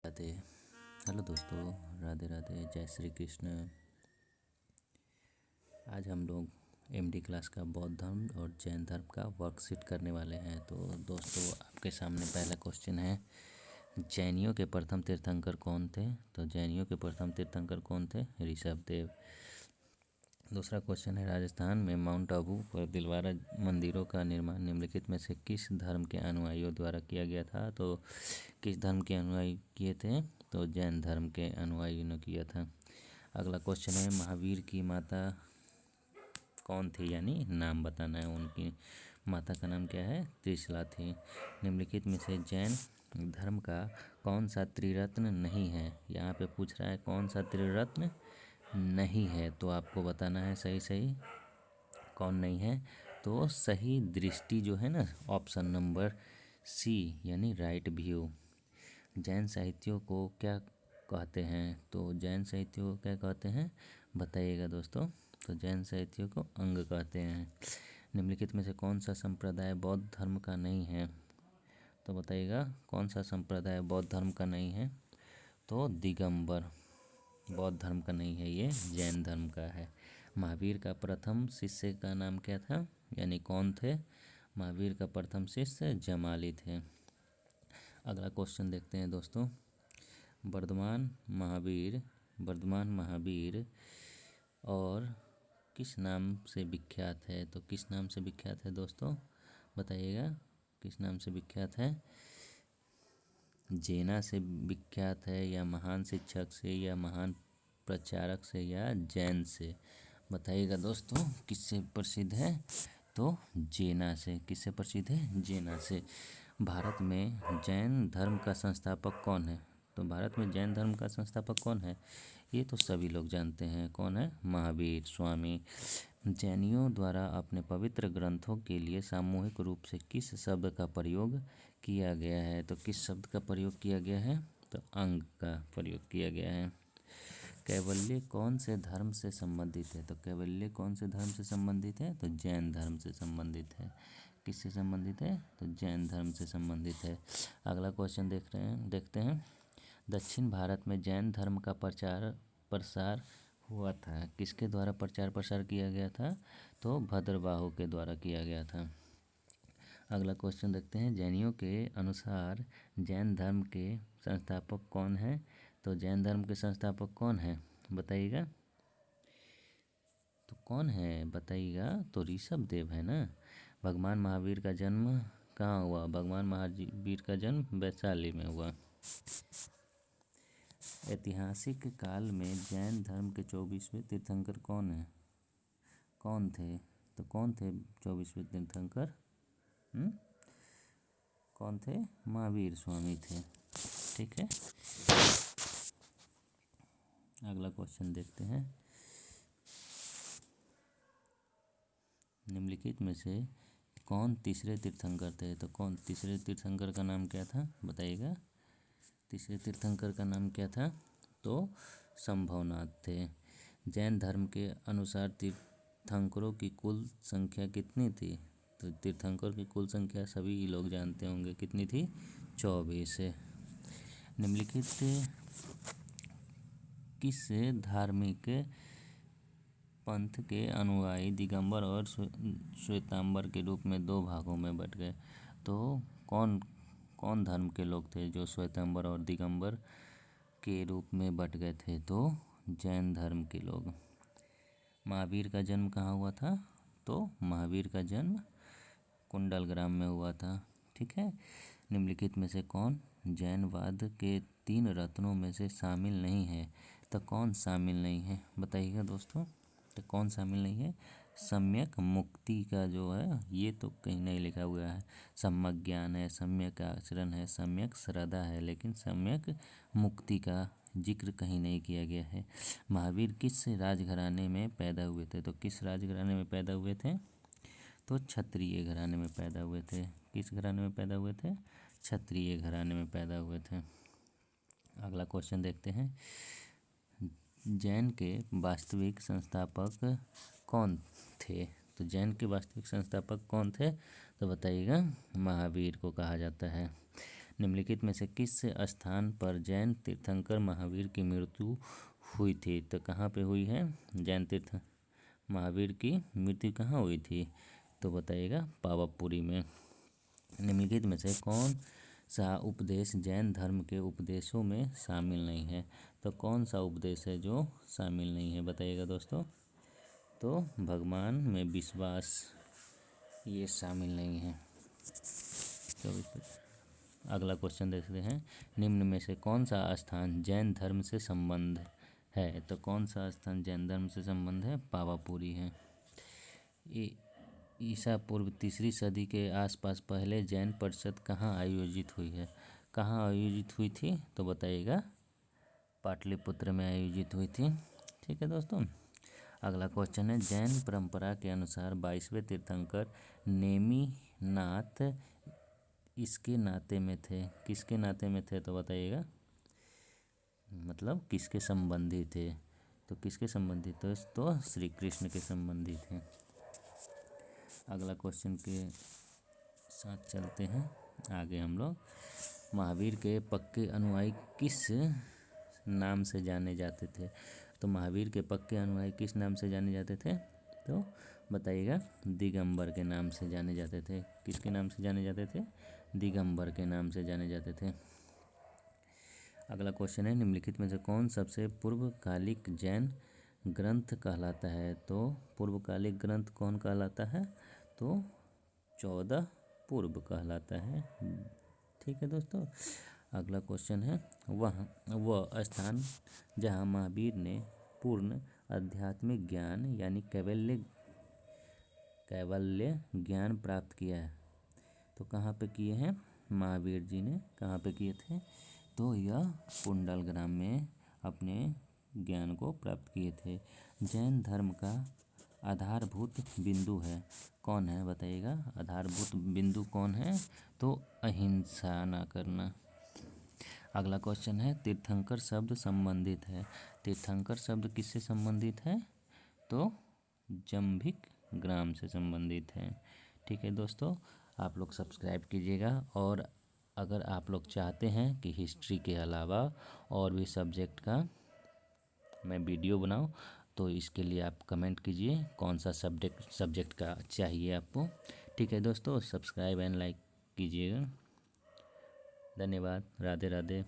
Radhe. Hello दोस्तों, राधे राधे, जय श्री कृष्ण। आज हम लोग एमडी क्लास का बौद्ध धर्म और जैन धर्म का वर्कशीट करने वाले हैं। तो दोस्तों, आपके सामने पहला क्वेश्चन है, जैनियों के प्रथम तीर्थंकर कौन थे? तो जैनियों के प्रथम तीर्थंकर कौन थे? ऋषभ देव। दूसरा क्वेश्चन है, राजस्थान में माउंट आबू पर दिलवारा मंदिरों का निर्माण निम्नलिखित में से किस धर्म के अनुयायियों द्वारा किया गया था? तो किस धर्म के अनुयायी किए थे? तो जैन धर्म के अनुयायियों ने किया था। अगला क्वेश्चन है, महावीर की माता कौन थी? यानी नाम बताना है। उनकी माता का नाम क्या है? त्रिशला थी। निम्नलिखित में से जैन धर्म का कौन सा त्रिरत्न नहीं है? यहाँ पे पूछ रहा है कौन सा त्रिरत्न नहीं है, तो आपको बताना है सही सही कौन नहीं है। तो सही दृष्टि जो है ना, ऑप्शन नंबर सी यानी राइट व्यू। जैन साहित्यों को क्या कहते हैं? तो जैन साहित्यों को क्या कहते हैं, बताइएगा दोस्तों। तो जैन साहित्यों को अंग कहते हैं। निम्नलिखित में से कौन सा संप्रदाय बौद्ध धर्म का नहीं है? तो बताइएगा कौन सा संप्रदाय बौद्ध धर्म का नहीं है? तो दिगंबर बौद्ध धर्म का नहीं है, ये जैन धर्म का है। महावीर का प्रथम शिष्य का नाम क्या था, यानी कौन थे? महावीर का प्रथम शिष्य जमाली थे। अगला क्वेश्चन देखते हैं दोस्तों, वर्धमान महावीर और किस नाम से विख्यात है? तो किस नाम से विख्यात है दोस्तों, बताइएगा किस नाम से विख्यात है? जेना से विख्यात है, या महान शिक्षक से, या महान प्रचारक से, या जैन से? बताइएगा दोस्तों किससे प्रसिद्ध है? तो जेना से। किससे प्रसिद्ध है? जेना से। भारत में जैन धर्म का संस्थापक कौन है? तो भारत में जैन धर्म का संस्थापक कौन है? ये तो सभी लोग जानते हैं, कौन है? महावीर स्वामी। जैनियों द्वारा अपने पवित्र ग्रंथों के लिए सामूहिक रूप से किस शब्द का प्रयोग किया गया है? तो किस शब्द का प्रयोग किया गया है? तो अंग का प्रयोग किया गया है। कैवल्य कौन से धर्म से संबंधित है? तो कैवल्य कौन से धर्म से संबंधित है? तो जैन धर्म से संबंधित है। किससे संबंधित है? तो जैन धर्म से संबंधित है। अगला क्वेश्चन देखते हैं। दक्षिण भारत में जैन धर्म का प्रचार प्रसार हुआ था, किसके द्वारा प्रचार प्रसार किया गया था? तो भद्रबाहु के द्वारा किया गया था। अगला क्वेश्चन देखते हैं, जैनियों के अनुसार जैन धर्म के संस्थापक कौन है? तो जैन धर्म के संस्थापक कौन है, बताइएगा। तो कौन है बताइएगा? तो ऋषभ देव है ना। भगवान महावीर का जन्म कहाँ हुआ? भगवान महावीर का जन्म वैशाली में हुआ। ऐतिहासिक काल में जैन धर्म के 24वें तीर्थंकर कौन थे? तो कौन थे 24वें तीर्थंकर? कौन थे? महावीर स्वामी थे। ठीक है। अगला क्वेश्चन देखते हैं, निम्नलिखित में से कौन तीसरे तीर्थंकर थे? तो कौन तीसरे तीर्थंकर का नाम क्या था, बताइएगा। तीसरे तीर्थंकर का नाम क्या था? तो संभवनाथ थे। जैन धर्म के अनुसार तीर्थंकरों की कुल संख्या कितनी थी? तो तीर्थंकर की कुल संख्या सभी लोग जानते होंगे, कितनी थी? 24। निम्नलिखित किस धार्मिक पंथ के अनुयायी दिगंबर और श्वेतांबर के रूप में दो भागों में बट गए? तो कौन धर्म के लोग थे जो श्वेतांबर और दिगंबर के रूप में बट गए थे? तो जैन धर्म के लोग। महावीर का जन्म कहाँ हुआ था? तो महावीर का जन्म कुंडलग्राम में हुआ था। ठीक है। निम्नलिखित में से कौन जैनवाद के 3 रत्नों में से शामिल नहीं है? तो कौन शामिल नहीं है, बताइएगा दोस्तों। तो कौन शामिल नहीं है? सम्यक मुक्ति का जो है, ये तो कहीं नहीं लिखा हुआ है। सम्यक ज्ञान है, सम्यक आचरण है, सम्यक श्रद्धा है, लेकिन सम्यक मुक्ति का जिक्र कहीं नहीं किया गया है। महावीर किस राजघराने में पैदा हुए थे? तो किस राजघराने में पैदा हुए थे? तो क्षत्रिय घराने में पैदा हुए थे। किस घराने में पैदा हुए थे? क्षत्रिय घराने में पैदा हुए थे। अगला क्वेश्चन देखते हैं, जैन के वास्तविक संस्थापक कौन थे? तो जैन के वास्तविक संस्थापक कौन थे? तो बताइएगा। महावीर को कहा जाता है। निम्नलिखित में से किस स्थान पर जैन तीर्थंकर महावीर की मृत्यु हुई थी? तो कहाँ पे हुई है जैन तीर्थ महावीर की मृत्यु कहाँ हुई थी? तो बताइएगा पावापुरी में। निम्नलिखित में से कौन सा उपदेश जैन धर्म के उपदेशों में शामिल नहीं है? तो कौन सा उपदेश है जो शामिल नहीं है बताइएगा दोस्तों? तो भगवान में विश्वास ये शामिल नहीं है। तो अगला क्वेश्चन देखते हैं, निम्न में से कौन सा स्थान जैन धर्म से संबंध है? तो कौन सा स्थान जैन धर्म से संबंध है? पावापुरी है। ईसा पूर्व 3री सदी के आसपास पहले जैन परिषद कहाँ आयोजित हुई है? कहाँ आयोजित हुई थी? तो बताइएगा पाटलिपुत्र में आयोजित हुई थी। ठीक है दोस्तों। अगला क्वेश्चन है, जैन परंपरा के अनुसार 22वें तीर्थंकर नेमिनाथ इसके नाते में थे? किसके नाते में थे? तो बताइएगा मतलब किसके संबंधी थे? तो किसके संबंधी थे? तो श्री कृष्ण के संबंधी थे। अगला क्वेश्चन के साथ चलते हैं आगे हम लोग। महावीर के पक्के अनुयायी किस नाम से जाने जाते थे? तो महावीर के पक्के अनुयायी किस नाम से जाने जाते थे? तो बताइएगा दिगंबर के नाम से जाने जाते थे। किसके नाम से जाने जाते थे? दिगंबर के नाम से जाने जाते थे। अगला क्वेश्चन है, निम्नलिखित में से कौन सबसे पूर्वकालिक जैन ग्रंथ कहलाता है? तो पूर्वकालिक ग्रंथ कौन कहलाता है? तो 14 पूर्व कहलाता है। ठीक है दोस्तों। अगला क्वेश्चन है, वह स्थान जहाँ महावीर ने पूर्ण आध्यात्मिक ज्ञान यानी कैवल्य ज्ञान प्राप्त किया है, तो कहाँ पे किए हैं? महावीर जी ने कहाँ पे किए थे? तो यह कुंडलग्राम में अपने ज्ञान को प्राप्त किए थे। जैन धर्म का आधारभूत बिंदु है कौन है? बताइएगा आधारभूत बिंदु कौन है? तो अहिंसा ना करना। अगला क्वेश्चन है, तीर्थंकर शब्द संबंधित है। तीर्थंकर शब्द किससे संबंधित है? तो जंभिक ग्राम से संबंधित है। ठीक है दोस्तों, आप लोग सब्सक्राइब कीजिएगा, और अगर आप लोग चाहते हैं कि हिस्ट्री के अलावा और भी सब्जेक्ट का मैं वीडियो बनाऊं, तो इसके लिए आप कमेंट कीजिए कौन सा सब्जेक्ट का चाहिए आपको। ठीक है दोस्तों, सब्सक्राइब एंड लाइक कीजिएगा। धन्यवाद। राधे राधे।